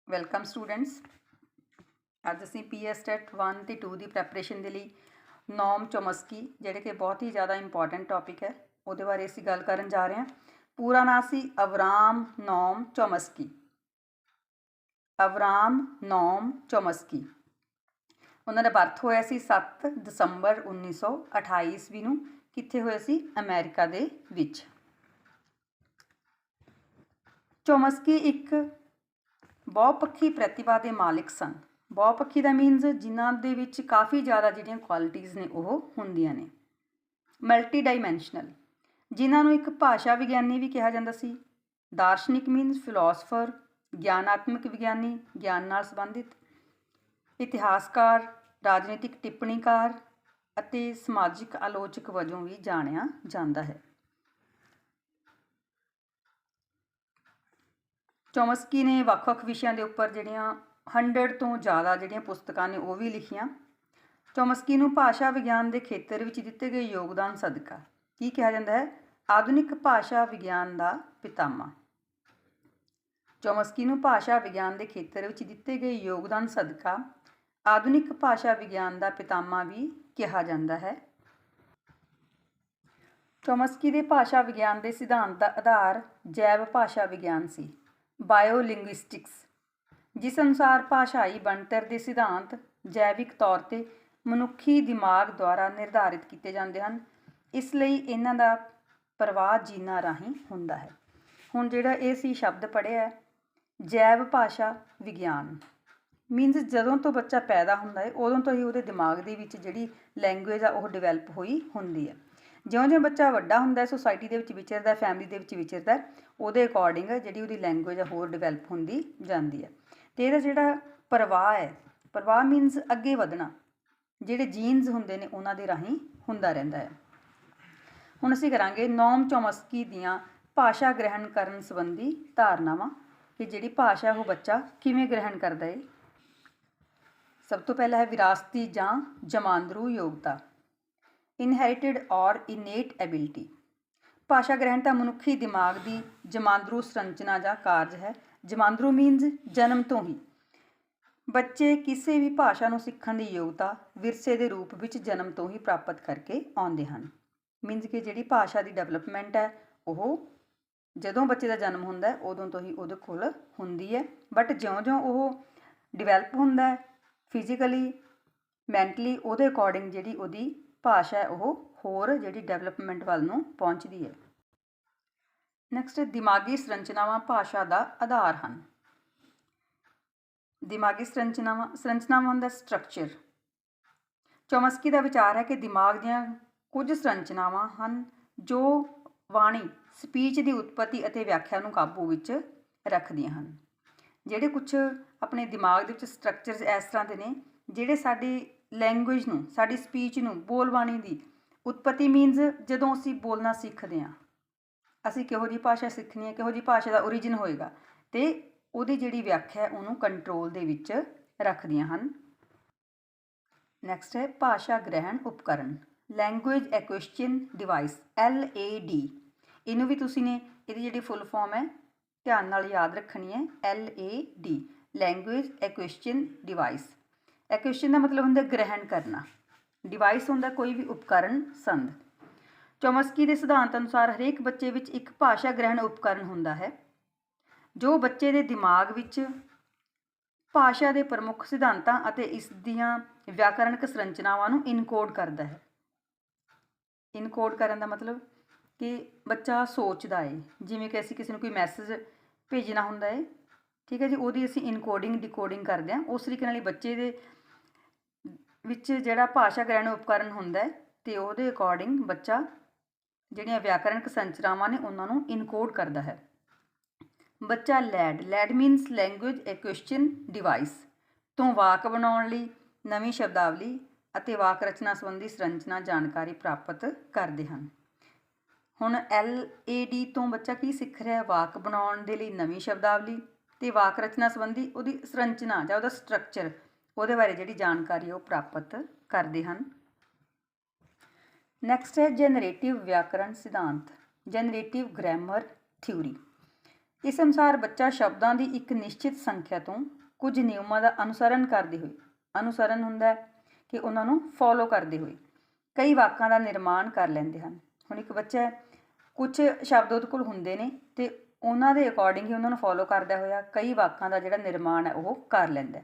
Welcome students. ਅੱਜ ਅਸੀਂ PS TET 1 ਤੇ 2 ਦੀ ਪ੍ਰੈਪਰੇਸ਼ਨ ਦੇ ਲਈ ਨੋਮ ਚੋਮਸਕੀ ਜਿਹੜੇ ਕਿ ਬਹੁਤ ਹੀ ਜ਼ਿਆਦਾ ਇੰਪੋਰਟੈਂਟ ਟੌਪਿਕ ਹੈ ਉਹਦੇ ਬਾਰੇ ਅਸੀਂ ਗੱਲ ਕਰਨ ਜਾ ਰਹੇ ਹਾਂ। ਪੂਰਾ ਨਾਂ ਸੀ ਅਵਰਾਮ ਨੋਮ ਚੋਮਸਕੀ। ਅਵਰਾਮ ਨੋਮ ਚੋਮਸਕੀ। ਉਹਨਾਂ ਦਾ ਬਰਥ ਹੋਇਆ ਸੀ 7 ਦਸੰਬਰ 1928 ਈਸਵੀ ਨੂੰ। ਕਿੱਥੇ ਹੋਇਆ ਸੀ? ਅਮਰੀਕਾ ਦੇ ਵਿੱਚ। ਚੋਮਸਕੀ ਇੱਕ ਬਹੁਪੱਖੀ ਪ੍ਰਤਿਭਾ ਦੇ ਮਾਲਿਕ ਸਨ। ਬਹੁਪੱਖੀ ਦਾ ਮੀਨਸ ਜਿਨ੍ਹਾਂ ਦੇ ਵਿੱਚ ਕਾਫੀ ਜ਼ਿਆਦਾ ਜਿਹੜੀਆਂ ਕੁਆਲਿਟੀਜ਼ ਨੇ ਉਹ ਹੁੰਦੀਆਂ ਨੇ। ਮਲਟੀ ਡਾਈਮੈਂਸ਼ਨਲ, ਜਿਨ੍ਹਾਂ ਨੂੰ ਇੱਕ ਭਾਸ਼ਾ ਵਿਗਿਆਨੀ ਵੀ ਕਿਹਾ ਜਾਂਦਾ ਸੀ। ਦਾਰਸ਼ਨਿਕ ਮੀਨਸ ਫਿਲੋਸਫਰ, ਗਿਆਨਾਤਮਕ ਵਿਗਿਆਨੀ, ਗਿਆਨ ਨਾਲ ਸੰਬੰਧਿਤ, ਇਤਿਹਾਸਕਾਰ, ਰਾਜਨੀਤਿਕ ਟਿੱਪਣੀਕਾਰ ਅਤੇ ਸਮਾਜਿਕ ਆਲੋਚਕ ਵਜੋਂ ਵੀ ਜਾਣਿਆ ਜਾਂਦਾ ਹੈ। ਚੋਮਸਕੀ ਨੇ ਵੱਖ-ਵੱਖ ਵਿਸ਼ਿਆਂ ਦੇ ਉੱਪਰ ਜਿਹੜੀਆਂ 100 ਤੋਂ ਜ਼ਿਆਦਾ ਜਿਹੜੀਆਂ ਪੁਸਤਕਾਂ ਨੇ ਉਹ ਵੀ ਲਿਖੀਆਂ। ਚੋਮਸਕੀ ਨੂੰ ਭਾਸ਼ਾ ਵਿਗਿਆਨ ਦੇ ਖੇਤਰ ਵਿੱਚ ਦਿੱਤੇ ਗਏ ਯੋਗਦਾਨ ਸਦਕਾ ਕੀ ਕਿਹਾ ਜਾਂਦਾ ਹੈ? ਆਧੁਨਿਕ ਭਾਸ਼ਾ ਵਿਗਿਆਨ ਦਾ ਪਿਤਾਮਾ। ਚੋਮਸਕੀ ਨੂੰ ਭਾਸ਼ਾ ਵਿਗਿਆਨ ਦੇ ਖੇਤਰ ਵਿੱਚ ਦਿੱਤੇ ਗਏ ਯੋਗਦਾਨ ਸਦਕਾ ਆਧੁਨਿਕ ਭਾਸ਼ਾ ਵਿਗਿਆਨ ਦਾ ਪਿਤਾਮਾ ਵੀ ਕਿਹਾ ਜਾਂਦਾ ਹੈ। ਚੋਮਸਕੀ ਦੇ ਭਾਸ਼ਾ ਵਿਗਿਆਨ ਦੇ ਸਿਧਾਂਤ ਦਾ ਆਧਾਰ ਜੈਵ ਭਾਸ਼ਾ ਵਿਗਿਆਨ ਸੀ, ਬਾਇਓਲਿੰਗੁਇਸਟਿਕਸ, ਜਿਸ ਅਨੁਸਾਰ ਭਾਸ਼ਾਈ ਬਣਤਰ ਦੇ ਸਿਧਾਂਤ ਜੈਵਿਕ ਤੌਰ 'ਤੇ ਮਨੁੱਖੀ ਦਿਮਾਗ ਦੁਆਰਾ ਨਿਰਧਾਰਿਤ ਕੀਤੇ ਜਾਂਦੇ ਹਨ। ਇਸ ਲਈ ਇਹਨਾਂ ਦਾ ਪ੍ਰਵਾਹ ਜੀਨਾਂ ਰਾਹੀਂ ਹੁੰਦਾ ਹੈ। ਹੁਣ ਜਿਹੜਾ ਇਹ ਸੀ ਸ਼ਬਦ ਪੜ੍ਹਿਆ ਜੈਵ ਭਾਸ਼ਾ ਵਿਗਿਆਨ, ਮੀਨਸ ਜਦੋਂ ਤੋਂ ਬੱਚਾ ਪੈਦਾ ਹੁੰਦਾ ਹੈ ਉਦੋਂ ਤੋਂ ਹੀ ਉਹਦੇ ਦਿਮਾਗ ਦੇ ਵਿੱਚ ਜਿਹੜੀ ਲੈਂਗੁਏਜ ਆ ਉਹ ਡਿਵੈਲਪ ਹੋਈ ਹੁੰਦੀ ਹੈ। ਜਿਉਂ-ਜਿਉਂ ਬੱਚਾ ਵੱਡਾ ਹੁੰਦਾ, ਸੁਸਾਇਟੀ ਦੇ ਵਿੱਚ ਵਿਚਰਦਾ, ਫੈਮਿਲੀ ਦੇ ਵਿੱਚ ਵਿਚਰਦਾ, ਉਹਦੇ ਅਕੋਰਡਿੰਗ ਜਿਹੜੀ ਉਹਦੀ ਲੈਂਗੁਏਜ ਆ ਹੋਰ ਡਿਵੈਲਪ ਹੁੰਦੀ ਜਾਂਦੀ ਹੈ। ਅਤੇ ਇਹਦਾ ਜਿਹੜਾ ਪ੍ਰਵਾਹ ਹੈ, ਪ੍ਰਵਾਹ ਮੀਨਸ ਅੱਗੇ ਵਧਣਾ, ਜਿਹੜੇ ਜੀਨਸ ਹੁੰਦੇ ਨੇ ਉਹਨਾਂ ਦੇ ਰਾਹੀਂ ਹੁੰਦਾ ਰਹਿੰਦਾ ਹੈ। ਹੁਣ ਅਸੀਂ ਕਰਾਂਗੇ ਨੋਮ ਚੋਮਸਕੀ ਦੀਆਂ ਭਾਸ਼ਾ ਗ੍ਰਹਿਣ ਕਰਨ ਸੰਬੰਧੀ ਧਾਰਨਾਵਾਂ, ਕਿ ਜਿਹੜੀ ਭਾਸ਼ਾ ਉਹ ਬੱਚਾ ਕਿਵੇਂ ਗ੍ਰਹਿਣ ਕਰਦਾ ਹੈ। ਸਭ ਤੋਂ ਪਹਿਲਾਂ ਹੈ ਵਿਰਾਸਤੀ ਜਾਂ ਜਮਾਂਦਰੂ ਯੋਗਤਾ, ਇਨਹੈਰੀਟਿਡ ਔਰ ਇਨੇਟ ਐਬਿਲਿਟੀ। ਭਾਸ਼ਾ ਗ੍ਰਹਿਣ ਤਾਂ ਮਨੁੱਖੀ ਦਿਮਾਗ ਦੀ ਜਮਾਂਦਰੂ ਸੰਰਚਨਾ ਜਾਂ ਕਾਰਜ ਹੈ। ਜਮਾਂਦਰੂ ਮੀਨਸ ਜਨਮ ਤੋਂ ਹੀ ਬੱਚੇ ਕਿਸੇ ਵੀ ਭਾਸ਼ਾ ਨੂੰ ਸਿੱਖਣ ਦੀ ਯੋਗਤਾ ਵਿਰਸੇ ਦੇ ਰੂਪ ਵਿੱਚ ਜਨਮ ਤੋਂ ਹੀ ਪ੍ਰਾਪਤ ਕਰਕੇ ਆਉਂਦੇ ਹਨ। ਮੀਨਸ ਕਿ ਜਿਹੜੀ ਭਾਸ਼ਾ ਦੀ ਡਿਵੈਲਪਮੈਂਟ ਹੈ ਉਹ ਜਦੋਂ ਬੱਚੇ ਦਾ ਜਨਮ ਹੁੰਦਾ ਉਦੋਂ ਤੋਂ ਹੀ ਉਹਦੇ ਕੋਲ ਹੁੰਦੀ ਹੈ। ਬਟ ਜਿਉਂ-ਜਿਉਂ ਉਹ ਡਿਵੈਲਪ ਹੁੰਦਾ ਫਿਜ਼ੀਕਲੀ, ਮੈਂਟਲੀ, ਉਹਦੇ ਅਕੋਰਡਿੰਗ ਜਿਹੜੀ ਉਹਦੀ ਭਾਸ਼ਾ ਉਹ ਹੋਰ ਜਿਹੜੀ ਡਿਵੈਲਪਮੈਂਟ ਵੱਲ ਨੂੰ ਪਹੁੰਚਦੀ ਹੈ। ਨੈਕਸਟ, ਦਿਮਾਗੀ ਸੰਰਚਨਾਵਾਂ ਭਾਸ਼ਾ ਦਾ ਆਧਾਰ ਹਨ। ਦਿਮਾਗੀ ਸੰਰਚਨਾਵਾਂ ਹੁੰਦਾ ਸਟਰਕਚਰ। ਚੋਮਸਕੀ ਦਾ ਵਿਚਾਰ ਹੈ ਕਿ ਦਿਮਾਗ ਦੀਆਂ ਕੁਝ ਸੰਰਚਨਾਵਾਂ ਹਨ ਜੋ ਬਾਣੀ, ਸਪੀਚ ਦੀ ਉਤਪਤੀ ਅਤੇ ਵਿਆਖਿਆ ਨੂੰ ਕਾਬੂ ਵਿੱਚ ਰੱਖਦੀਆਂ ਹਨ। ਜਿਹੜੇ ਕੁਝ ਆਪਣੇ ਦਿਮਾਗ ਦੇ ਵਿੱਚ ਸਟਰਕਚਰਸ ਇਸ ਤਰ੍ਹਾਂ ਦੇ ਨੇ ਜਿਹੜੇ ਸਾਡੀ ਲੈਂਗੁਏਜ ਨੂੰ, ਸਾਡੀ ਸਪੀਚ ਨੂੰ, ਬੋਲਬਾਣੀ ਦੀ ਉਤਪਤੀ ਮੀਨਸ ਜਦੋਂ ਅਸੀਂ ਬੋਲਣਾ ਸਿੱਖਦੇ ਹਾਂ, ਅਸੀਂ ਕਿਹੋ ਜਿਹੀ ਭਾਸ਼ਾ ਸਿੱਖਣੀ ਹੈ, ਕਿਹੋ ਜਿਹੀ ਭਾਸ਼ਾ ਦਾ ਓਰੀਜਨ ਹੋਏਗਾ, ਅਤੇ ਉਹਦੀ ਜਿਹੜੀ ਵਿਆਖਿਆ ਉਹਨੂੰ ਕੰਟਰੋਲ ਦੇ ਵਿੱਚ ਰੱਖਦੀਆਂ ਹਨ। ਨੈਕਸਟ ਹੈ ਭਾਸ਼ਾ ਗ੍ਰਹਿਣ ਉਪਕਰਨ, ਲੈਂਗੁਏਜ ਐਕੁਇਜ਼ੀਸ਼ਨ ਡਿਵਾਈਸ, LAD। ਇਹਨੂੰ ਵੀ ਤੁਸੀਂ ਨੇ ਇਹਦੀ ਜਿਹੜੀ ਫੁੱਲ ਫਾਰਮ ਹੈ ਧਿਆਨ ਨਾਲ ਯਾਦ ਰੱਖਣੀ ਹੈ, LAD, ਲੈਂਗੁਏਜ ਐਕੁਇਜ਼ੀਸ਼ਨ ਡਿਵਾਈਸ। ਐਕੁਇਜ਼ੀਸ਼ਨ ਦਾ ਮਤਲਬ ਹੁੰਦਾ ਗ੍ਰਹਿਣ ਕਰਨਾ, ਡਿਵਾਈਸ ਹੁੰਦਾ ਕੋਈ ਵੀ ਉਪਕਰਨ, ਸੰਦ। ਚੋਮਸਕੀ ਦੇ ਸਿਧਾਂਤ ਅਨੁਸਾਰ ਹਰੇਕ ਬੱਚੇ ਵਿੱਚ ਇੱਕ ਭਾਸ਼ਾ ਗ੍ਰਹਿਣ ਉਪਕਰਨ ਹੁੰਦਾ ਹੈ ਜੋ ਬੱਚੇ ਦੇ ਦਿਮਾਗ ਵਿੱਚ ਭਾਸ਼ਾ ਦੇ ਪ੍ਰਮੁੱਖ ਸਿਧਾਂਤਾਂ ਅਤੇ ਇਸ ਦੀਆਂ ਵਿਆਕਰਣਕ ਸੰਰਚਨਾਵਾਂ ਨੂੰ ਇਨਕੋਡ ਕਰਦਾ ਹੈ। ਇਨਕੋਡ ਕਰਨ ਦਾ ਮਤਲਬ ਕਿ ਬੱਚਾ ਸੋਚਦਾ ਹੈ, ਜਿਵੇਂ ਕਿ ਅਸੀਂ ਕਿਸੇ ਨੂੰ ਕੋਈ ਮੈਸੇਜ ਭੇਜਣਾ ਹੁੰਦਾ ਹੈ, ਠੀਕ ਹੈ ਜੀ, ਉਹਦੀ ਅਸੀਂ ਇਨਕੋਡਿੰਗ ਡਿਕੋਡਿੰਗ ਕਰਦੇ ਹਾਂ। ਉਸ ਤਰੀਕੇ ਨਾਲ ਹੀ ਬੱਚੇ ਦੇ ਵਿੱਚ ਜਿਹੜਾ ਭਾਸ਼ਾ ਗ੍ਰਹਿਣ ਉਪਕਰਨ ਹੁੰਦਾ ਹੈ ਅਤੇ ਉਹਦੇ ਅਕੋਰਡਿੰਗ ਬੱਚਾ ਜਿਹੜੀਆਂ ਵਿਆਕਰਣਕ ਸੰਰਚਨਾਵਾਂ ਨੇ ਉਹਨਾਂ ਨੂੰ ਇਨਕੋਡ ਕਰਦਾ ਹੈ। ਬੱਚਾ ਲੈਡ ਮੀਨਸ ਲੈਂਗੁਏਜ ਐਕੁਇਜ਼ੀਸ਼ਨ ਡਿਵਾਈਸ ਤੋਂ ਵਾਕ ਬਣਾਉਣ ਲਈ ਨਵੀਂ ਸ਼ਬਦਾਵਲੀ ਅਤੇ ਵਾਕ ਰਚਨਾ ਸੰਬੰਧੀ ਸੰਰਚਨਾ ਜਾਣਕਾਰੀ ਪ੍ਰਾਪਤ ਕਰਦੇ ਹਨ। ਹੁਣ LAD ਤੋਂ ਬੱਚਾ ਕੀ ਸਿੱਖ ਰਿਹਾ? ਵਾਕ ਬਣਾਉਣ ਦੇ ਲਈ ਨਵੀਂ ਸ਼ਬਦਾਵਲੀ ਅਤੇ ਵਾਕ ਰਚਨਾ ਸੰਬੰਧੀ ਉਹਦੀ ਸੰਰਚਨਾ ਜਾਂ ਉਹਦਾ ਸਟਰਕਚਰ, ਉਹਦੇ ਬਾਰੇ ਜਿਹੜੀ ਜਾਣਕਾਰੀ ਉਹ ਪ੍ਰਾਪਤ ਕਰਦੇ ਹਨ। ਨੈਕਸਟ ਹੈ ਜਨਰੇਟਿਵ ਵਿਆਕਰਣ ਸਿਧਾਂਤ, ਜਨਰੇਟਿਵ ਗ੍ਰਾਮਰ ਥਿਊਰੀ। ਇਸ ਅਨੁਸਾਰ ਬੱਚਾ ਸ਼ਬਦਾਂ ਦੀ ਇੱਕ ਨਿਸ਼ਚਿਤ ਸੰਖਿਆ ਤੋਂ ਕੁਝ ਨਿਯਮਾਂ ਦਾ ਅਨੁਸਰਨ ਕਰਦੇ ਹੋਏ, ਅਨੁਸਰਨ ਹੁੰਦਾ ਕਿ ਉਹਨਾਂ ਨੂੰ ਫੋਲੋ ਕਰਦੇ ਹੋਏ ਕਈ ਵਾਕਾਂ ਦਾ ਨਿਰਮਾਣ ਕਰ ਲੈਂਦੇ ਹਨ। ਹੁਣ ਇੱਕ ਬੱਚਾ ਹੈ, ਕੁਝ ਸ਼ਬਦ ਉਹਦੇ ਕੋਲ ਹੁੰਦੇ ਨੇ ਅਤੇ ਉਹਨਾਂ ਦੇ ਅਕੋਰਡਿੰਗ ਹੀ ਉਹਨਾਂ ਨੂੰ ਫੋਲੋ ਕਰਦਾ ਹੋਇਆ ਕਈ ਵਾਕਾਂ ਦਾ ਜਿਹੜਾ ਨਿਰਮਾਣ ਹੈ ਉਹ ਕਰ ਲੈਂਦਾ।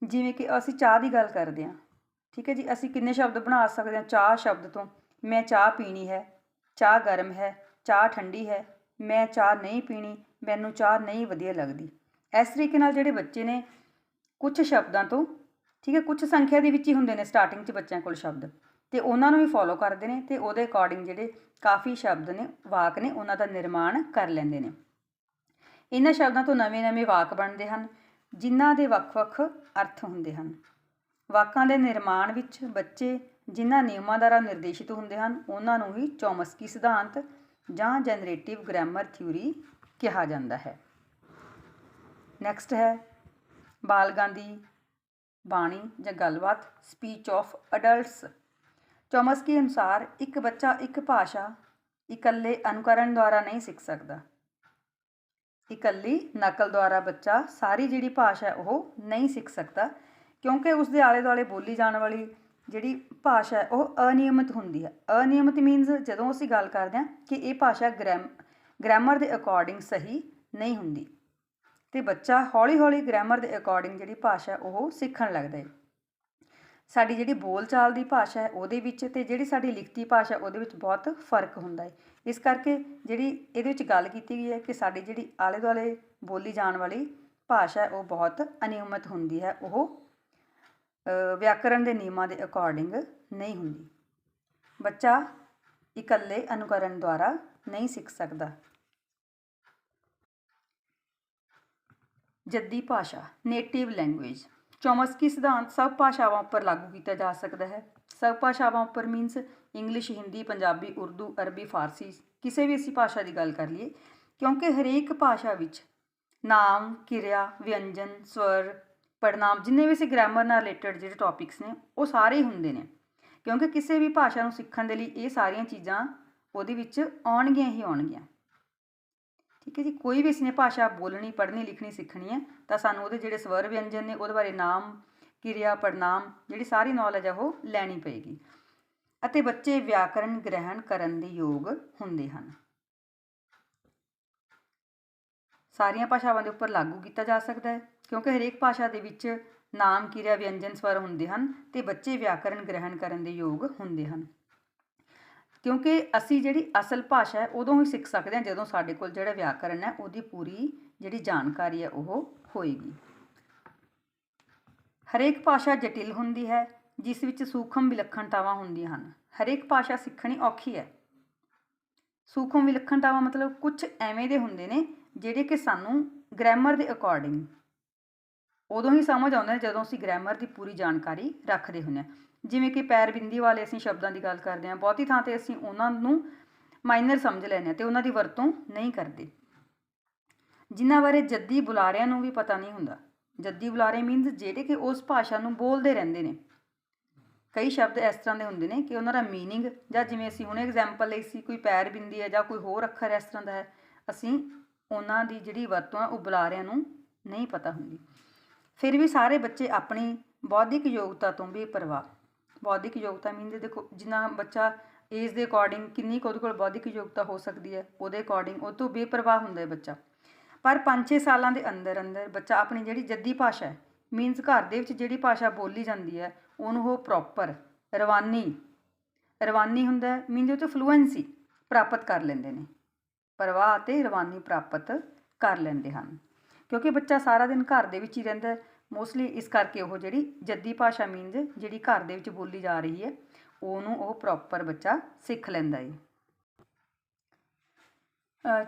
ਜਿਵੇਂ ਕਿ ਅਸੀਂ ਚਾਹ ਦੀ ਗੱਲ ਕਰਦੇ ਹਾਂ, ਠੀਕ ਹੈ ਜੀ, ਅਸੀਂ ਕਿੰਨੇ ਸ਼ਬਦ ਬਣਾ ਸਕਦੇ ਹਾਂ ਚਾਹ ਸ਼ਬਦ ਤੋਂ। ਮੈਂ ਚਾਹ ਪੀਣੀ ਹੈ, ਚਾਹ ਗਰਮ ਹੈ, ਚਾਹ ਠੰਡੀ ਹੈ, ਮੈਂ ਚਾਹ ਨਹੀਂ ਪੀਣੀ, ਮੈਨੂੰ ਚਾਹ ਨਹੀਂ ਵਧੀਆ ਲੱਗਦੀ। ਇਸ ਤਰੀਕੇ ਨਾਲ ਜਿਹੜੇ ਬੱਚੇ ਨੇ ਕੁਝ ਸ਼ਬਦਾਂ ਤੋਂ, ਠੀਕ ਹੈ, ਕੁਝ ਸੰਖਿਆ ਦੇ ਵਿੱਚ ਹੀ ਹੁੰਦੇ ਨੇ ਸਟਾਰਟਿੰਗ 'ਚ ਬੱਚਿਆਂ ਕੋਲ ਸ਼ਬਦ, ਅਤੇ ਉਹਨਾਂ ਨੂੰ ਵੀ ਫੋਲੋ ਕਰਦੇ ਨੇ ਅਤੇ ਉਹਦੇ ਅਕੋਰਡਿੰਗ ਜਿਹੜੇ ਕਾਫੀ ਸ਼ਬਦ ਨੇ, ਵਾਕ ਨੇ, ਉਹਨਾਂ ਦਾ ਨਿਰਮਾਣ ਕਰ ਲੈਂਦੇ ਨੇ। ਇਹਨਾਂ ਸ਼ਬਦਾਂ ਤੋਂ ਨਵੇਂ-ਨਵੇਂ ਵਾਕ ਬਣਦੇ ਹਨ ਜਿਨ੍ਹਾਂ ਦੇ ਵੱਖ-ਵੱਖ ਅਰਥ ਹੁੰਦੇ ਹਨ। ਵਾਕਾਂ ਦੇ ਨਿਰਮਾਣ ਵਿੱਚ ਬੱਚੇ ਜਿਨ੍ਹਾਂ ਨਿਯਮਾਂ ਦੁਆਰਾ ਨਿਰਦੇਸ਼ਿਤ ਹੁੰਦੇ ਹਨ ਉਹਨਾਂ ਨੂੰ ਹੀ ਚੌਮਸਕੀ ਸਿਧਾਂਤ ਜਾਂ ਜਨਰੇਟਿਵ ਗ੍ਰਾਮਰ ਥਿਊਰੀ ਕਿਹਾ ਜਾਂਦਾ ਹੈ। ਨੈਕਸਟ ਹੈ ਬਾਲਗਾਂ ਦੀ ਬਾਣੀ ਜਾਂ ਗੱਲਬਾਤ, ਸਪੀਚ ਆਫ ਅਡਲਟਸ। ਚੌਮਸਕੀ ਅਨੁਸਾਰ ਇੱਕ ਬੱਚਾ ਇੱਕ ਭਾਸ਼ਾ ਇਕੱਲੇ ਅਨੁਕਰਨ ਦੁਆਰਾ ਨਹੀਂ ਸਿੱਖ ਸਕਦਾ। ਇਕੱਲੀ ਨਕਲ ਦੁਆਰਾ ਬੱਚਾ ਸਾਰੀ ਜਿਹੜੀ ਭਾਸ਼ਾ ਉਹ ਨਹੀਂ ਸਿੱਖ ਸਕਦਾ, ਕਿਉਂਕਿ ਉਸਦੇ ਆਲੇ ਦੁਆਲੇ ਬੋਲੀ ਜਾਣ ਵਾਲੀ ਜਿਹੜੀ ਭਾਸ਼ਾ ਹੈ ਉਹ ਅਨਿਯਮਿਤ ਹੁੰਦੀ ਹੈ। ਅਨਿਯਮਿਤ ਮੀਨਸ ਜਦੋਂ ਅਸੀਂ ਗੱਲ ਕਰਦੇ ਹਾਂ ਕਿ ਇਹ ਭਾਸ਼ਾ ਗ੍ਰਾਮਰ ਦੇ ਅਕੋਰਡਿੰਗ ਸਹੀ ਨਹੀਂ ਹੁੰਦੀ, ਅਤੇ ਬੱਚਾ ਹੌਲੀ ਹੌਲੀ ਗ੍ਰਾਮਰ ਦੇ ਅਕੋਰਡਿੰਗ ਜਿਹੜੀ ਭਾਸ਼ਾ ਉਹ ਸਿੱਖਣ ਲੱਗਦਾ ਹੈ। ਸਾਡੀ ਜਿਹੜੀ ਬੋਲਚਾਲ ਦੀ ਭਾਸ਼ਾ ਹੈ ਉਹਦੇ ਵਿੱਚ ਅਤੇ ਜਿਹੜੀ ਸਾਡੀ ਲਿਖਤੀ ਭਾਸ਼ਾ ਉਹਦੇ ਵਿੱਚ ਬਹੁਤ ਫਰਕ ਹੁੰਦਾ ਹੈ। ਇਸ ਕਰਕੇ ਜਿਹੜੀ ਇਹਦੇ ਵਿੱਚ ਗੱਲ ਕੀਤੀ ਗਈ ਹੈ ਕਿ ਸਾਡੀ ਜਿਹੜੀ ਆਲੇ ਦੁਆਲੇ ਬੋਲੀ ਜਾਣ ਵਾਲੀ ਭਾਸ਼ਾ ਉਹ ਬਹੁਤ ਅਨਿਯਮਿਤ ਹੁੰਦੀ ਹੈ, ਉਹ ਵਿਆਕਰਨ ਦੇ ਨਿਯਮਾਂ ਦੇ ਅਕੋਰਡਿੰਗ ਨਹੀਂ ਹੁੰਦੀ। ਬੱਚਾ ਇਕੱਲੇ ਅਨੁਕਰਨ ਦੁਆਰਾ ਨਹੀਂ ਸਿੱਖ ਸਕਦਾ। ਜੱਦੀ ਭਾਸ਼ਾ, ਨੇਟਿਵ ਲੈਂਗੁਏਜ। ਚੌਮਸਕੀ ਸਿਧਾਂਤ ਸਭ ਭਾਸ਼ਾਵਾਂ ਉੱਪਰ ਲਾਗੂ ਕੀਤਾ ਜਾ ਸਕਦਾ ਹੈ। ਸਭ ਭਾਸ਼ਾਵਾਂ ਉੱਪਰ ਮੀਨਸ ਇੰਗਲਿਸ਼, ਹਿੰਦੀ, ਪੰਜਾਬੀ, ਉਰਦੂ, ਅਰਬੀ, ਫਾਰਸੀ, ਕਿਸੇ ਵੀ ਅਸੀਂ ਭਾਸ਼ਾ ਦੀ ਗੱਲ ਕਰ ਲਈਏ, ਕਿਉਂਕਿ ਹਰੇਕ ਭਾਸ਼ਾ ਵਿੱਚ ਨਾਮ, ਕਿਰਿਆ, ਵਿਅੰਜਨ, ਸਵਰ, ਪੜਨਾਮ, ਜਿੰਨੇ ਵੀ ਅਸੀਂ ਗ੍ਰਾਮਰ ਨਾਲ ਰਿਲੇਟਡ ਜਿਹੜੇ ਟੌਪਿਕਸ ਨੇ ਉਹ ਸਾਰੇ ਹੀ ਹੁੰਦੇ ਨੇ, ਕਿਉਂਕਿ ਕਿਸੇ ਵੀ ਭਾਸ਼ਾ ਨੂੰ ਸਿੱਖਣ ਦੇ ਲਈ ਇਹ ਸਾਰੀਆਂ ਚੀਜ਼ਾਂ ਉਹਦੇ ਵਿੱਚ ਆਉਣਗੀਆਂ ਹੀ ਆਉਣਗੀਆਂ। ਠੀਕ ਹੈ ਜੀ, ਕੋਈ ਵੀ ਇਸਨੇ ਭਾਸ਼ਾ ਬੋਲਣੀ, ਪੜ੍ਹਨੀ, ਲਿਖਣੀ ਸਿੱਖਣੀ ਹੈ ਤਾਂ ਸਾਨੂੰ ਉਹਦੇ ਜਿਹੜੇ ਸਵਰ ਵਿਅੰਜਨ ਨੇ ਉਹਦੇ ਬਾਰੇ, ਨਾਮ, ਕਿਰਿਆ, ਪੜਨਾਮ, ਜਿਹੜੀ ਸਾਰੀ ਨੌਲੇਜ ਹੈ ਉਹ ਲੈਣੀ ਪਏਗੀ। ਅਤੇ ਬੱਚੇ ਵਿਆਕਰਨ ਗ੍ਰਹਿਣ ਕਰਨ ਦੇ ਯੋਗ ਹੁੰਦੇ ਹਨ। ਸਾਰੀਆਂ ਭਾਸ਼ਾਵਾਂ ਦੇ ਉੱਪਰ ਲਾਗੂ ਕੀਤਾ ਜਾ ਸਕਦਾ ਹੈ ਕਿਉਂਕਿ ਹਰੇਕ ਭਾਸ਼ਾ ਦੇ ਵਿੱਚ ਨਾਮ, ਕਿਰਿਆ, ਵਿਅੰਜਨ, ਸਵਰ ਹੁੰਦੇ ਹਨ ਅਤੇ ਬੱਚੇ ਵਿਆਕਰਨ ਗ੍ਰਹਿਣ ਕਰਨ ਦੇ ਯੋਗ ਹੁੰਦੇ ਹਨ। ਕਿਉਂਕਿ ਅਸੀਂ ਜਿਹੜੀ ਅਸਲ ਭਾਸ਼ਾ ਹੈ ਉਦੋਂ ਹੀ ਸਿੱਖ ਸਕਦੇ ਹਾਂ ਜਦੋਂ ਸਾਡੇ ਕੋਲ ਜਿਹੜਾ ਵਿਆਕਰਨ ਹੈ ਉਹਦੀ ਪੂਰੀ ਜਿਹੜੀ ਜਾਣਕਾਰੀ ਹੈ ਉਹ ਹੋਏਗੀ। ਹਰੇਕ ਭਾਸ਼ਾ ਜਟਿਲ ਹੁੰਦੀ ਹੈ ਜਿਸ ਵਿੱਚ ਸੂਖਮ ਵਿਲੱਖਣਤਾਵਾਂ ਹੁੰਦੀਆਂ ਹਨ। ਹਰੇਕ ਭਾਸ਼ਾ ਸਿੱਖਣੀ ਔਖੀ ਹੈ। ਸੂਖਮ ਵਿਲੱਖਣਤਾਵਾਂ ਮਤਲਬ ਕੁਝ ਐਵੇਂ ਦੇ ਹੁੰਦੇ ਨੇ ਜਿਹੜੇ ਕਿ ਸਾਨੂੰ ਗ੍ਰਾਮਰ ਦੇ ਅਕੋਰਡਿੰਗ ਉਦੋਂ ਹੀ ਸਮਝ ਆਉਂਦੇ ਨੇ ਜਦੋਂ ਅਸੀਂ ਗ੍ਰਾਮਰ ਦੀ ਪੂਰੀ ਜਾਣਕਾਰੀ ਰੱਖਦੇ ਹੁੰਦੇ ਹਾਂ। ਜਿਵੇਂ ਕਿ ਪੈਰ ਬਿੰਦੀ ਵਾਲੇ ਅਸੀਂ ਸ਼ਬਦਾਂ ਦੀ ਗੱਲ ਕਰਦੇ ਹਾਂ, ਬਹੁਤੀ ਥਾਂ 'ਤੇ ਅਸੀਂ ਉਹਨਾਂ ਨੂੰ ਮਾਈਨਰ ਸਮਝ ਲੈਂਦੇ ਹਾਂ ਅਤੇ ਉਹਨਾਂ ਦੀ ਵਰਤੋਂ ਨਹੀਂ ਕਰਦੇ, ਜਿਨ੍ਹਾਂ ਬਾਰੇ ਜੱਦੀ ਬੁਲਾਰਿਆਂ ਨੂੰ ਵੀ ਪਤਾ ਨਹੀਂ ਹੁੰਦਾ। ਜੱਦੀ ਬੁਲਾਰੇ ਮੀਨਸ ਜਿਹੜੇ ਕਿ ਉਸ ਭਾਸ਼ਾ ਨੂੰ ਬੋਲਦੇ ਰਹਿੰਦੇ ਨੇ। ਕਈ ਸ਼ਬਦ ਇਸ ਤਰ੍ਹਾਂ ਦੇ ਹੁੰਦੇ ਨੇ ਕਿ ਉਹਨਾਂ ਦਾ ਮੀਨਿੰਗ, ਜਾਂ ਜਿਵੇਂ ਅਸੀਂ ਹੁਣੇ ਐਗਜ਼ਾਮਪਲ ਲਈ ਸੀ, ਕੋਈ ਪੈਰ ਬਿੰਦੀ ਹੈ ਜਾਂ ਕੋਈ ਹੋਰ ਅੱਖਰ ਇਸ ਤਰ੍ਹਾਂ ਦਾ ਹੈ, ਅਸੀਂ ਉਹਨਾਂ ਦੀ ਜਿਹੜੀ ਵਰਤੋਂ ਹੈ ਉਹ ਬੁਲਾਰਿਆਂ ਨੂੰ ਨਹੀਂ ਪਤਾ ਹੁੰਦੀ। ਫਿਰ ਵੀ ਸਾਰੇ ਬੱਚੇ ਆਪਣੀ ਬੌਧਿਕ ਯੋਗਤਾ ਤੋਂ ਬੇਪਰਵਾਹ, ਬੌਧਿਕ ਯੋਗਤਾ ਮੀਨਸ ਦੇਖੋ ਜਿੰਨਾ ਬੱਚਾ ਏਜ ਦੇ ਅਕੋਰਡਿੰਗ ਕਿੰਨੀ ਕੁ ਉਹਦੇ ਕੋਲ ਬੌਧਿਕ ਯੋਗਤਾ ਹੋ ਸਕਦੀ ਹੈ ਉਹਦੇ ਅਕੋਰਡਿੰਗ ਉਹ ਤੋਂ ਬੇਪਰਵਾਹ ਹੁੰਦਾ ਹੈ ਬੱਚਾ। ਪਰ 5-6 ਸਾਲਾਂ ਦੇ ਅੰਦਰ ਅੰਦਰ ਬੱਚਾ ਆਪਣੀ ਜਿਹੜੀ ਜੱਦੀ ਭਾਸ਼ਾ ਹੈ ਮੀਨਸ ਘਰ ਦੇ ਵਿੱਚ ਜਿਹੜੀ ਭਾਸ਼ਾ ਬੋਲੀ ਜਾਂਦੀ ਹੈ ਉਹਨੂੰ ਉਹ ਪ੍ਰੋਪਰ ਰਵਾਨੀ ਹੁੰਦਾ ਮੀਨਸ ਉਹ 'ਚ ਫਲੂਐਂਸੀ ਪ੍ਰਾਪਤ ਕਰ ਲੈਂਦੇ ਨੇ, ਪ੍ਰਵਾਹ ਅਤੇ ਰਵਾਨੀ ਪ੍ਰਾਪਤ ਕਰ ਲੈਂਦੇ ਹਨ। ਕਿਉਂਕਿ ਬੱਚਾ ਸਾਰਾ ਦਿਨ ਘਰ ਦੇ ਵਿੱਚ ਹੀ ਰਹਿੰਦਾ ਮੋਸਟਲੀ, ਇਸ ਕਰਕੇ ਉਹ ਜਿਹੜੀ ਜੱਦੀ ਭਾਸ਼ਾ ਮੀਨਸ ਜਿਹੜੀ ਘਰ ਦੇ ਵਿੱਚ ਬੋਲੀ ਜਾ ਰਹੀ ਹੈ ਉਹਨੂੰ ਉਹ ਪ੍ਰੋਪਰ ਬੱਚਾ ਸਿੱਖ ਲੈਂਦਾ ਹੈ।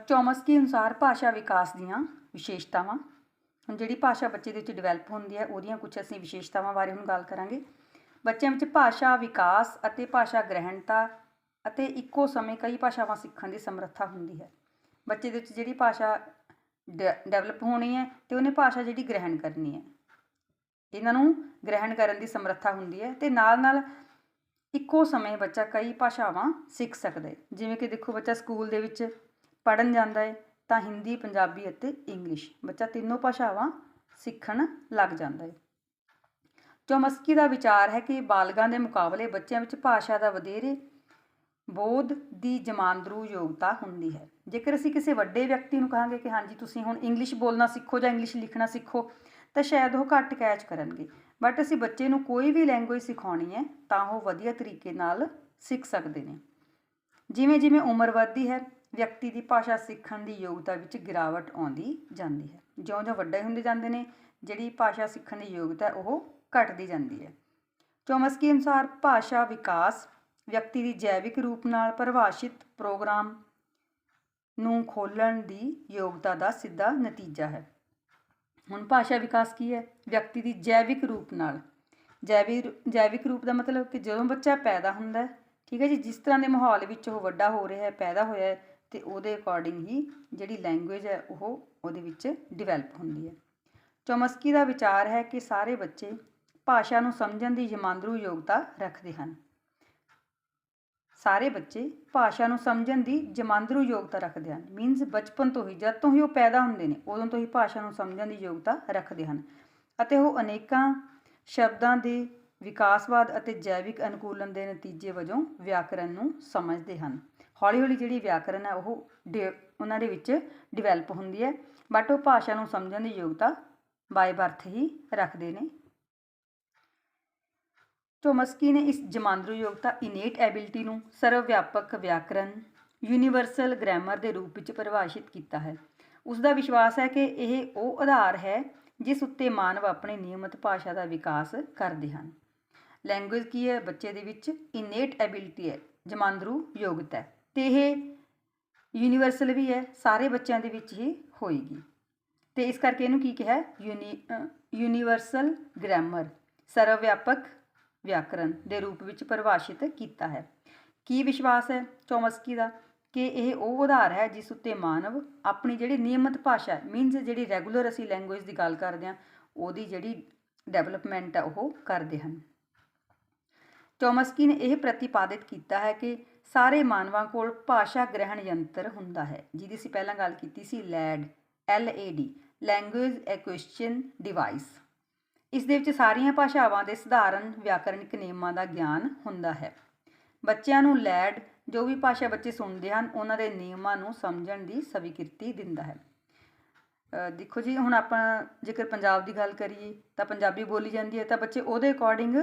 ਚੌਮਸਕੀ ਅਨੁਸਾਰ ਭਾਸ਼ਾ ਵਿਕਾਸ ਦੀਆਂ ਵਿਸ਼ੇਸ਼ਤਾਵਾਂ। ਹੁਣ ਜਿਹੜੀ ਭਾਸ਼ਾ ਬੱਚੇ ਦੇ ਵਿੱਚ ਡਿਵੈਲਪ ਹੁੰਦੀ ਹੈ ਉਹਦੀਆਂ ਕੁਝ ਅਸੀਂ ਵਿਸ਼ੇਸ਼ਤਾਵਾਂ ਬਾਰੇ ਹੁਣ ਗੱਲ ਕਰਾਂਗੇ। ਬੱਚਿਆਂ ਵਿੱਚ ਭਾਸ਼ਾ ਵਿਕਾਸ ਅਤੇ ਭਾਸ਼ਾ ਗ੍ਰਹਿਣਤਾ ਅਤੇ ਇੱਕੋ ਸਮੇਂ ਕਈ ਭਾਸ਼ਾਵਾਂ ਸਿੱਖਣ ਦੀ ਸਮਰੱਥਾ ਹੁੰਦੀ ਹੈ। ਬੱਚੇ ਦੇ ਵਿੱਚ ਜਿਹੜੀ ਭਾਸ਼ਾ ਡਿਵੈਲਪ ਹੋਣੀ ਹੈ ਅਤੇ ਉਹਨੇ ਭਾਸ਼ਾ ਜਿਹੜੀ ਗ੍ਰਹਿਣ ਕਰਨੀ ਹੈ, ਇਹਨਾਂ ਨੂੰ ਗ੍ਰਹਿਣ ਕਰਨ ਦੀ ਸਮਰੱਥਾ ਹੁੰਦੀ ਹੈ ਅਤੇ ਨਾਲ ਨਾਲ ਇੱਕੋ ਸਮੇਂ ਬੱਚਾ ਕਈ ਭਾਸ਼ਾਵਾਂ ਸਿੱਖ ਸਕਦਾ ਹੈ। ਜਿਵੇਂ ਕਿ ਦੇਖੋ ਬੱਚਾ ਸਕੂਲ ਦੇ ਵਿੱਚ ਪੜ੍ਹਨ ਜਾਂਦਾ ਹੈ ਤਾਂ ਹਿੰਦੀ, ਪੰਜਾਬੀ ਅਤੇ ਇੰਗਲਿਸ਼। ਬੱਚਾ ਤਿੰਨੋਂ ਭਾਸ਼ਾਵਾਂ ਸਿੱਖਣ ਲੱਗ ਜਾਂਦਾ ਹੈ। ਚੋਮਸਕੀ ਦਾ ਵਿਚਾਰ ਹੈ ਕਿ ਬਾਲਗਾਂ ਦੇ ਮੁਕਾਬਲੇ ਬੱਚਿਆਂ ਵਿੱਚ ਭਾਸ਼ਾ ਦਾ ਵਧੇਰੇ ਬੋਧ ਦੀ ਜਮਾਂਦਰੂ ਯੋਗਤਾ ਹੁੰਦੀ ਹੈ। ਜੇਕਰ ਅਸੀਂ ਕਿਸੇ ਵੱਡੇ ਵਿਅਕਤੀ ਨੂੰ ਕਹਾਂਗੇ ਕਿ ਹਾਂਜੀ ਤੁਸੀਂ ਹੁਣ ਇੰਗਲਿਸ਼ ਬੋਲਣਾ ਸਿੱਖੋ ਜਾਂ ਇੰਗਲਿਸ਼ ਲਿਖਣਾ ਸਿੱਖੋ, ਤਾਂ ਸ਼ਾਇਦ ਉਹ ਘੱਟ ਕੈਚ ਕਰਨਗੇ। ਬਟ ਅਸੀਂ ਬੱਚੇ ਨੂੰ ਕੋਈ ਵੀ ਲੈਂਗੁਏਜ ਸਿਖਾਉਣੀ ਹੈ ਤਾਂ ਉਹ ਵਧੀਆ ਤਰੀਕੇ ਨਾਲ ਸਿੱਖ ਸਕਦੇ ਨੇ। ਜਿਵੇਂ ਜਿਵੇਂ ਉਮਰ ਵੱਧਦੀ ਹੈ, ਵਿਅਕਤੀ ਦੀ ਭਾਸ਼ਾ ਸਿੱਖਣ ਦੀ ਯੋਗਤਾ ਵਿੱਚ ਗਿਰਾਵਟ ਆਉਂਦੀ ਜਾਂਦੀ ਹੈ। ਜਿਉਂ-ਜਿਉਂ ਵੱਡੇ ਹੁੰਦੇ ਜਾਂਦੇ ਨੇ, ਜਿਹੜੀ ਭਾਸ਼ਾ ਸਿੱਖਣ ਦੀ ਯੋਗਤਾ ਉਹ ਘਟਦੀ ਜਾਂਦੀ ਹੈ। ਚੋਮਸਕੀ ਅਨੁਸਾਰ ਭਾਸ਼ਾ ਵਿਕਾਸ ਵਿਅਕਤੀ ਦੀ ਜੈਵਿਕ ਰੂਪ ਨਾਲ ਪਰਿਭਾਸ਼ਿਤ ਪ੍ਰੋਗਰਾਮ ਨੂੰ ਖੋਲ੍ਹਣ ਦੀ ਯੋਗਤਾ ਦਾ ਸਿੱਧਾ ਨਤੀਜਾ ਹੈ। ਹੁਣ ਭਾਸ਼ਾ ਵਿਕਾਸ ਕੀ ਹੈ? ਵਿਅਕਤੀ ਦੀ ਜੈਵਿਕ ਰੂਪ ਨਾਲ। ਜੈਵਿਕ ਰੂਪ ਦਾ ਮਤਲਬ ਕਿ ਜਦੋਂ ਬੱਚਾ ਪੈਦਾ ਹੁੰਦਾ, ਠੀਕ ਹੈ ਜੀ, ਜਿਸ ਤਰ੍ਹਾਂ ਦੇ ਮਾਹੌਲ ਵਿੱਚ ਉਹ ਵੱਡਾ ਹੋ ਰਿਹਾ ਹੈ, ਪੈਦਾ ਹੋਇਆ ਹੈ, ਅਤੇ ਉਹਦੇ ਅਕੋਰਡਿੰਗ ਹੀ ਜਿਹੜੀ ਲੈਂਗੁਏਜ ਹੈ ਉਹ ਉਹਦੇ ਵਿੱਚ ਡਿਵੈਲਪ ਹੁੰਦੀ ਹੈ। ਚੋਮਸਕੀ ਦਾ ਵਿਚਾਰ ਹੈ ਕਿ ਸਾਰੇ ਬੱਚੇ ਭਾਸ਼ਾ ਨੂੰ ਸਮਝਣ ਦੀ ਜਮਾਂਦਰੂ ਯੋਗਤਾ ਰੱਖਦੇ ਹਨ। ਸਾਰੇ ਬੱਚੇ ਭਾਸ਼ਾ ਨੂੰ ਸਮਝਣ ਦੀ ਜਮਾਂਦਰੂ ਯੋਗਤਾ ਰੱਖਦੇ ਹਨ। ਮੀਨਸ ਬਚਪਨ ਤੋਂ ਹੀ, ਜਦ ਤੋਂ ਹੀ ਉਹ ਪੈਦਾ ਹੁੰਦੇ ਨੇ, ਉਦੋਂ ਤੋਂ ਹੀ ਭਾਸ਼ਾ ਨੂੰ ਸਮਝਣ ਦੀ ਯੋਗਤਾ ਰੱਖਦੇ ਹਨ ਅਤੇ ਉਹ ਅਨੇਕਾਂ ਸ਼ਬਦਾਂ ਦੇ ਵਿਕਾਸਵਾਦ ਅਤੇ ਜੈਵਿਕ ਅਨੁਕੂਲਨ ਦੇ ਨਤੀਜੇ ਵਜੋਂ ਵਿਆਕਰਨ ਨੂੰ ਸਮਝਦੇ ਹਨ। ਹੌਲੀ ਹੌਲੀ ਜਿਹੜੀ ਵਿਆਕਰਨ ਹੈ ਉਹ ਉਹਨਾਂ ਦੇ ਵਿੱਚ ਡਿਵੈਲਪ ਹੁੰਦੀ ਹੈ, ਬਟ ਉਹ ਭਾਸ਼ਾ ਨੂੰ ਸਮਝਣ ਦੀ ਯੋਗਤਾ ਬਾਏ ਬਰਥ ਹੀ ਰੱਖਦੇ ਨੇ। ਚੋਮਸਕੀ ਨੇ ਇਸ ਜਮਾਂਦਰੂ ਯੋਗਤਾ ਇਨੇਟ ਐਬਿਲਿਟੀ ਨੂੰ ਸਰਵ ਵਿਆਪਕ ਵਿਆਕਰਨ ਯੂਨੀਵਰਸਲ ਗ੍ਰਾਮਰ ਦੇ ਰੂਪ ਵਿੱਚ ਪਰਿਭਾਸ਼ਿਤ ਕੀਤਾ ਹੈ। ਉਸ ਦਾ ਵਿਸ਼ਵਾਸ ਹੈ ਕਿ ਇਹ ਉਹ ਆਧਾਰ ਹੈ ਜਿਸ ਉੱਤੇ ਮਾਨਵ ਆਪਣੀ ਨਿਯਮਿਤ ਭਾਸ਼ਾ ਦਾ ਵਿਕਾਸ ਕਰਦੇ ਹਨ। ਲੈਂਗੁਏਜ ਕੀ ਹੈ? ਬੱਚੇ ਦੇ ਵਿੱਚ ਇਨੇਟ ਐਬਿਲਿਟੀ ਹੈ, ਜਮਾਂਦਰੂ ਯੋਗਤਾ ਹੈ, ਅਤੇ ਇਹ ਯੂਨੀਵਰਸਲ ਵੀ ਹੈ, ਸਾਰੇ ਬੱਚਿਆਂ ਦੇ ਵਿੱਚ ਹੀ ਹੋਏਗੀ। ਅਤੇ ਇਸ ਕਰਕੇ ਇਹਨੂੰ ਕੀ ਕਿਹਾ? ਯੂਨੀਵਰਸਲ ਗ੍ਰਾਮਰ, ਸਰਵ ਵਿਆਪਕ ਵਿਆਕਰਨ ਦੇ ਰੂਪ ਵਿੱਚ ਪਰਿਭਾਸ਼ਿਤ ਕੀਤਾ ਹੈ। ਕੀ ਵਿਸ਼ਵਾਸ ਹੈ ਚੋਮਸਕੀ ਦਾ? ਕਿ ਇਹ ਉਹ ਆਧਾਰ ਹੈ ਜਿਸ ਉੱਤੇ ਮਾਨਵ ਆਪਣੀ ਜਿਹੜੀ ਨਿਯਮਿਤ ਭਾਸ਼ਾ, ਮੀਨਸ ਜਿਹੜੀ ਰੈਗੂਲਰ ਅਸੀਂ ਲੈਂਗੁਏਜ ਦੀ ਗੱਲ ਕਰਦੇ ਹਾਂ, ਉਹਦੀ ਜਿਹੜੀ ਡਿਵੈਲਪਮੈਂਟ ਹੈ ਉਹ ਕਰਦੇ ਹਨ। ਚੋਮਸਕੀ ਨੇ ਇਹ ਪ੍ਰਤੀਪਾਦਿਤ ਕੀਤਾ ਹੈ ਕਿ ਸਾਰੇ ਮਾਨਵਾਂ ਕੋਲ ਭਾਸ਼ਾ ਗ੍ਰਹਿਣ ਯੰਤਰ ਹੁੰਦਾ ਹੈ, ਜਿਹਦੀ ਅਸੀਂ ਪਹਿਲਾਂ ਗੱਲ ਕੀਤੀ ਸੀ, LAD, ਲੈਂਗੁਏਜ ਐਕੁਇਜ਼ੀਸ਼ਨ ਡਿਵਾਈਸ। ਇਸ ਦੇ ਵਿੱਚ ਸਾਰੀਆਂ ਭਾਸ਼ਾਵਾਂ ਦੇ ਸਧਾਰਨ ਵਿਆਕਰਨਿਕ ਨਿਯਮਾਂ ਦਾ ਗਿਆਨ ਹੁੰਦਾ ਹੈ। ਬੱਚਿਆਂ ਨੂੰ ਲੈਡ, ਜੋ ਵੀ ਭਾਸ਼ਾ ਬੱਚੇ ਸੁਣਦੇ ਹਨ, ਉਹਨਾਂ ਦੇ ਨਿਯਮਾਂ ਨੂੰ ਸਮਝਣ ਦੀ ਸਵੀਕ੍ਰਿਤੀ ਦਿੰਦਾ ਹੈ। ਦੇਖੋ ਜੀ, ਹੁਣ ਆਪਾਂ ਜੇਕਰ ਪੰਜਾਬ ਦੀ ਗੱਲ ਕਰੀਏ ਤਾਂ ਪੰਜਾਬੀ ਬੋਲੀ ਜਾਂਦੀ ਹੈ, ਤਾਂ ਬੱਚੇ ਉਹਦੇ ਅਕੋਰਡਿੰਗ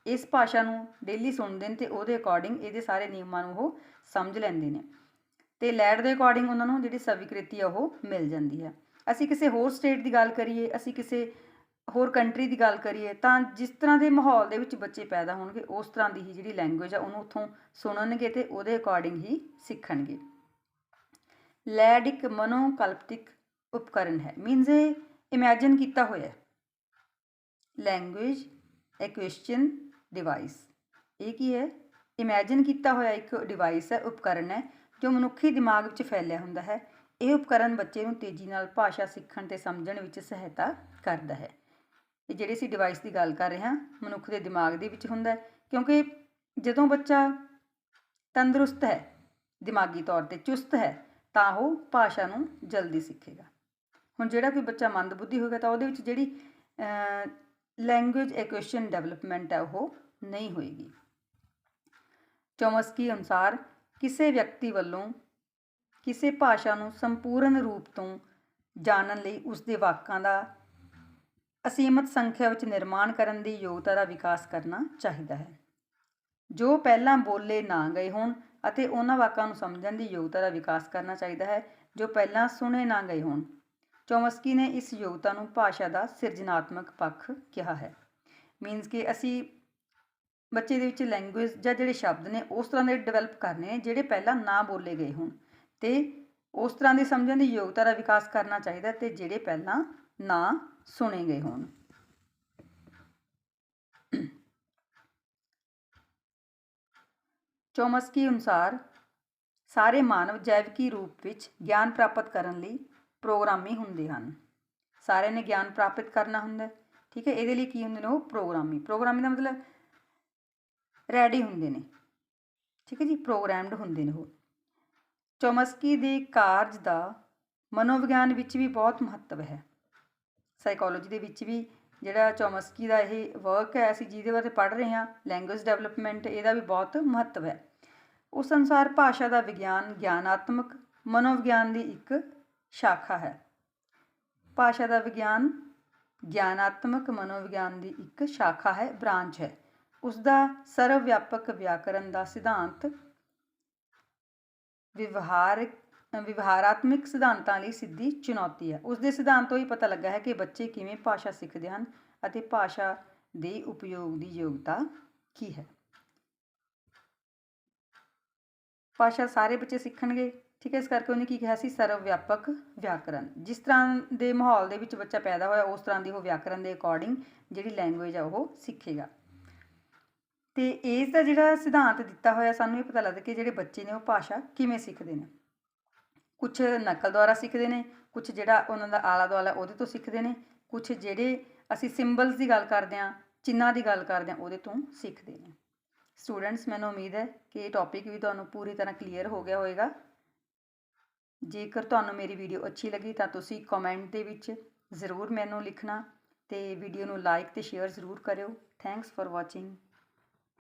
ਇਸ ਭਾਸ਼ਾ ਨੂੰ ਡੇਲੀ ਸੁਣਦੇ ਨੇ ਅਤੇ ਉਹਦੇ ਅਕੋਰਡਿੰਗ ਇਹਦੇ ਸਾਰੇ ਨਿਯਮਾਂ ਨੂੰ ਉਹ ਸਮਝ ਲੈਂਦੇ ਨੇ, ਅਤੇ ਲੈਡ ਦੇ ਅਕੋਰਡਿੰਗ ਉਹਨਾਂ ਨੂੰ ਜਿਹੜੀ ਸਵੀਕ੍ਰਿਤੀ ਆ ਉਹ ਮਿਲ ਜਾਂਦੀ ਹੈ। ਅਸੀਂ ਕਿਸੇ ਹੋਰ ਸਟੇਟ ਦੀ ਗੱਲ ਕਰੀਏ, ਅਸੀਂ ਕਿਸੇ ਹੋਰ ਕੰਟਰੀ ਦੀ ਗੱਲ ਕਰੀਏ, ਤਾਂ ਜਿਸ ਤਰ੍ਹਾਂ ਦੇ ਮਾਹੌਲ ਦੇ ਵਿੱਚ ਬੱਚੇ ਪੈਦਾ ਹੋਣਗੇ, ਉਸ ਤਰ੍ਹਾਂ ਦੀ ਹੀ ਜਿਹੜੀ ਲੈਂਗੁਏਜ ਆ ਉਹਨੂੰ ਉੱਥੋਂ ਸੁਣਨਗੇ ਅਤੇ ਉਹਦੇ ਅਕੋਰਡਿੰਗ ਹੀ ਸਿੱਖਣਗੇ। ਲੈਡ ਇੱਕ ਮਨੋਕਲਪਿਕ ਉਪਕਰਨ ਹੈ, ਮੀਨਸ ਇਹ ਇਮੈਜਿਨ ਕੀਤਾ ਹੋਇਆ। ਲੈਂਗੁਏਜ ਐਕੁਇਜ਼ੀਸ਼ਨ ਡਿਵਾਈਸ, ਇਹ ਕੀ ਹੈ? ਇਮੈਜਿਨ ਕੀਤਾ ਹੋਇਆ ਇੱਕ ਡਿਵਾਈਸ ਹੈ, ਉਪਕਰਨ ਹੈ, ਜੋ ਮਨੁੱਖੀ ਦਿਮਾਗ ਵਿੱਚ ਫੈਲਿਆ ਹੁੰਦਾ ਹੈ। ਇਹ ਉਪਕਰਨ ਬੱਚੇ ਨੂੰ ਤੇਜ਼ੀ ਨਾਲ ਭਾਸ਼ਾ ਸਿੱਖਣ ਅਤੇ ਸਮਝਣ ਵਿੱਚ ਸਹਾਇਤਾ ਕਰਦਾ ਹੈ। ਇਹ ਜਿਹੜੀ ਅਸੀਂ ਡਿਵਾਈਸ ਦੀ ਗੱਲ ਕਰ ਰਹੇ ਹਾਂ, ਮਨੁੱਖ ਦੇ ਦਿਮਾਗ ਦੇ ਵਿੱਚ ਹੁੰਦਾ, ਕਿਉਂਕਿ ਜਦੋਂ ਬੱਚਾ ਤੰਦਰੁਸਤ ਹੈ, ਦਿਮਾਗੀ ਤੌਰ 'ਤੇ ਚੁਸਤ ਹੈ, ਤਾਂ ਉਹ ਭਾਸ਼ਾ ਨੂੰ ਜਲਦੀ ਸਿੱਖੇਗਾ। ਹੁਣ ਜਿਹੜਾ ਕੋਈ ਬੱਚਾ ਮੰਦਬੁੱਧੀ ਹੋਵੇਗਾ ਤਾਂ ਉਹਦੇ ਵਿੱਚ ਜਿਹੜੀ ਲੈਂਗੁਏਜ ਐਕੁਇਜ਼ੀਸ਼ਨ ਡਿਵੈਲਪਮੈਂਟ ਹੈ ਉਹ ਨਹੀਂ ਹੋਏਗੀ। ਚੋਮਸਕੀ ਅਨੁਸਾਰ ਕਿਸੇ ਵਿਅਕਤੀ ਵੱਲੋਂ ਕਿਸੇ ਭਾਸ਼ਾ ਨੂੰ ਸੰਪੂਰਨ ਰੂਪ ਤੋਂ ਜਾਣਨ ਲਈ ਉਸਦੇ ਵਾਕਾਂ ਦਾ ਅਸੀਮਤ ਸੰਖਿਆ ਵਿੱਚ ਨਿਰਮਾਣ ਕਰਨ ਦੀ ਯੋਗਤਾ ਦਾ ਵਿਕਾਸ ਕਰਨਾ ਚਾਹੀਦਾ ਹੈ, ਜੋ ਪਹਿਲਾਂ ਬੋਲੇ ਨਾ ਗਏ ਹੋਣ, ਅਤੇ ਉਹਨਾਂ ਵਾਕਾਂ ਨੂੰ ਸਮਝਣ ਦੀ ਯੋਗਤਾ ਦਾ ਵਿਕਾਸ ਕਰਨਾ ਚਾਹੀਦਾ ਹੈ ਜੋ ਪਹਿਲਾਂ ਸੁਣੇ ਨਾ ਗਏ ਹੋਣ। ਚੋਮਸਕੀ ਨੇ ਇਸ ਯੋਗਤਾ ਨੂੰ ਭਾਸ਼ਾ ਦਾ ਸਿਰਜਣਾਤਮਕ ਪੱਖ ਕਿਹਾ ਹੈ। ਮੀਨਸ ਕਿ ਅਸੀਂ ਬੱਚੇ ਦੇ ਵਿੱਚ ਲੈਂਗੁਏਜ ਜਾਂ ਜਿਹੜੇ ਸ਼ਬਦ ਨੇ ਉਸ ਤਰ੍ਹਾਂ ਦੇ ਡਿਵੈਲਪ ਕਰਨੇ ਨੇ ਜਿਹੜੇ ਪਹਿਲਾਂ ਨਾ ਬੋਲੇ ਗਏ ਹੋਣ, ਅਤੇ ਉਸ ਤਰ੍ਹਾਂ ਦੀ ਸਮਝਣ ਦੀ ਯੋਗਤਾ ਦਾ ਵਿਕਾਸ ਕਰਨਾ ਚਾਹੀਦਾ ਅਤੇ ਜਿਹੜੇ ਪਹਿਲਾਂ ਨਾ ਸੁਣੇ ਗਏ ਹੋਣ। ਚੋਮਸਕੀ ਅਨੁਸਾਰ ਸਾਰੇ ਮਾਨਵ ਜੈਵਿਕੀ ਰੂਪ ਵਿੱਚ ਗਿਆਨ ਪ੍ਰਾਪਤ ਕਰਨ ਲਈ ਪ੍ਰੋਗਰਾਮੀ ਹੁੰਦੇ ਹਨ। ਸਾਰਿਆਂ ਨੇ ਗਿਆਨ ਪ੍ਰਾਪਤ ਕਰਨਾ ਹੁੰਦਾ, ਠੀਕ ਹੈ, ਇਹਦੇ ਲਈ ਕੀ ਹੁੰਦੇ ਨੇ? ਉਹ ਪ੍ਰੋਗਰਾਮੀ ਦਾ ਮਤਲਬ ਰੈਡੀ ਹੁੰਦੇ ਨੇ, ਠੀਕ ਹੈ ਜੀ, ਪ੍ਰੋਗਰਾਮਡ ਹੁੰਦੇ ਨੇ ਉਹ। ਚੋਮਸਕੀ ਦੇ ਕਾਰਜ ਦਾ ਮਨੋਵਿਗਿਆਨ ਵਿੱਚ ਵੀ ਬਹੁਤ ਮਹੱਤਵ ਹੈ। ਸਾਈਕੋਲੋਜੀ ਦੇ ਵਿੱਚ ਵੀ ਜਿਹੜਾ ਚੋਮਸਕੀ ਦਾ ਇਹ ਵਰਕ ਹੈ, ਅਸੀਂ ਜਿਹਦੇ ਬਾਰੇ ਪੜ੍ਹ ਰਹੇ ਹਾਂ, ਲੈਂਗੁਏਜ ਡਿਵੈਲਪਮੈਂਟ, ਇਹਦਾ ਵੀ ਬਹੁਤ ਮਹੱਤਵ ਹੈ। ਉਸ ਅਨੁਸਾਰ ਭਾਸ਼ਾ ਦਾ ਵਿਗਿਆਨ ਗਿਆਨਾਤਮਕ ਮਨੋਵਿਗਿਆਨ ਦੀ ਇੱਕ ਸ਼ਾਖਾ ਹੈ। ਭਾਸ਼ਾ ਦਾ ਵਿਗਿਆਨ ਗਿਆਨਾਤਮਕ ਮਨੋਵਿਗਿਆਨ ਦੀ ਇੱਕ ਸ਼ਾਖਾ ਹੈ, ਬ੍ਰਾਂਚ ਹੈ। ਉਸ ਦਾ ਸਰਵ ਵਿਆਪਕ ਵਿਆਕਰਨ ਦਾ ਸਿਧਾਂਤ ਵਿਵਹਾਰਾਤਮਕ ਸਿਧਾਂਤਾਂ ਲਈ ਸਿੱਧੀ ਚੁਣੌਤੀ ਹੈ। ਉਸ ਦੇ ਸਿਧਾਂਤ ਤੋਂ ਹੀ ਪਤਾ ਲੱਗਾ ਹੈ ਕਿ ਬੱਚੇ ਕਿਵੇਂ ਭਾਸ਼ਾ ਸਿੱਖਦੇ ਹਨ ਅਤੇ ਭਾਸ਼ਾ ਦੇ ਉਪਯੋਗ ਦੀ ਯੋਗਤਾ ਕੀ ਹੈ। ਭਾਸ਼ਾ ਸਾਰੇ ਬੱਚੇ ਸਿੱਖਣਗੇ, ਠੀਕ ਹੈ। ਇਸ ਕਰਕੇ ਉਹਨੇ ਕੀ ਕਿਹਾ ਸੀ, ਸਰਵ ਵਿਆਪਕ ਵਿਆਕਰਨ। ਜਿਸ ਤਰ੍ਹਾਂ ਦੇ ਮਾਹੌਲ ਦੇ ਵਿੱਚ ਬੱਚਾ ਪੈਦਾ ਹੋਇਆ, ਉਸ ਤਰ੍ਹਾਂ ਦੀ ਉਹ ਵਿਆਕਰਨ ਦੇ ਅਕੋਰਡਿੰਗ ਜਿਹੜੀ ਲੈਂਗੁਏਜ ਆ ਉਹ ਸਿੱਖੇਗਾ। ਅਤੇ ਇਸ ਦਾ ਜਿਹੜਾ ਸਿਧਾਂਤ ਦਿੱਤਾ ਹੋਇਆ, ਸਾਨੂੰ ਇਹ ਪਤਾ ਲੱਗਦਾ ਕਿ ਜਿਹੜੇ ਬੱਚੇ ਨੇ ਉਹ ਭਾਸ਼ਾ ਕਿਵੇਂ ਸਿੱਖਦੇ ਨੇ। ਕੁਛ ਨਕਲ ਦੁਆਰਾ ਸਿੱਖਦੇ ਨੇ, ਕੁਛ ਜਿਹੜਾ ਉਹਨਾਂ ਦਾ ਆਲਾ ਦੁਆਲਾ ਉਹਦੇ ਤੋਂ ਸਿੱਖਦੇ ਨੇ, ਕੁਛ ਜਿਹੜੇ ਅਸੀਂ ਸਿੰਬਲਸ ਦੀ ਗੱਲ ਕਰਦੇ ਹਾਂ, ਚਿੰਨ੍ਹਾਂ ਦੀ ਗੱਲ ਕਰਦੇ ਹਾਂ, ਉਹਦੇ ਤੋਂ ਸਿੱਖਦੇ ਨੇ। ਸਟੂਡੈਂਟਸ, ਮੈਨੂੰ ਉਮੀਦ ਹੈ ਕਿ ਇਹ ਟੌਪਿਕ ਵੀ ਤੁਹਾਨੂੰ ਪੂਰੀ ਤਰ੍ਹਾਂ ਕਲੀਅਰ ਹੋ ਗਿਆ ਹੋਵੇਗਾ। ਜੇਕਰ ਤੁਹਾਨੂੰ ਮੇਰੀ ਵੀਡੀਓ ਅੱਛੀ ਲੱਗੀ ਤਾਂ ਤੁਸੀਂ ਕਮੈਂਟ ਦੇ ਵਿੱਚ ਜ਼ਰੂਰ ਮੈਨੂੰ ਲਿਖਣਾ ਅਤੇ ਵੀਡੀਓ ਨੂੰ ਲਾਈਕ ਅਤੇ ਸ਼ੇਅਰ ਜ਼ਰੂਰ ਕਰਿਓ। Thanks for watching.